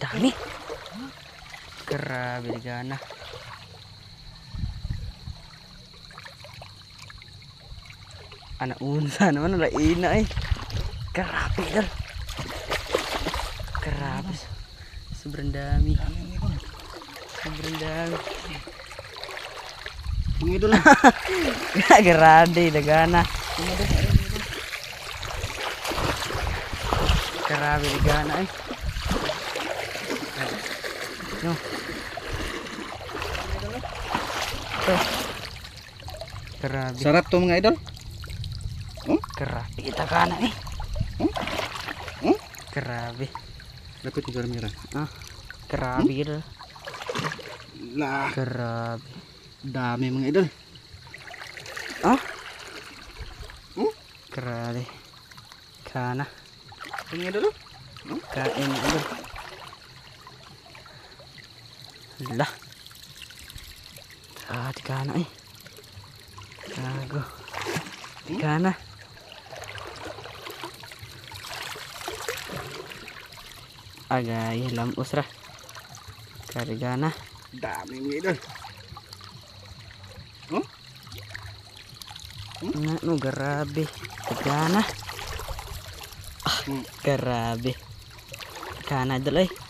Dami. Grabe gana. Anak unsa naman laina eh. Grabe dal. Grabe. Sobrang dami. Sobrang dami. Mga idol. Grabe dagana. Grabe dagana eh. No. Grabe. Sarap to mga idol. Grabe dagana eh. Grabe. Lapit yung kamera. Grabe dal. Lah, Grabe. dami mga idol. Grabe. Kana. Mga idol. Kain ulo. Lah. Tikana eh. Gago. Tikana. Agay lam usra. Karigana. Dami mga idol. No, grabe. Tikana. Grabe. Kana dal eh.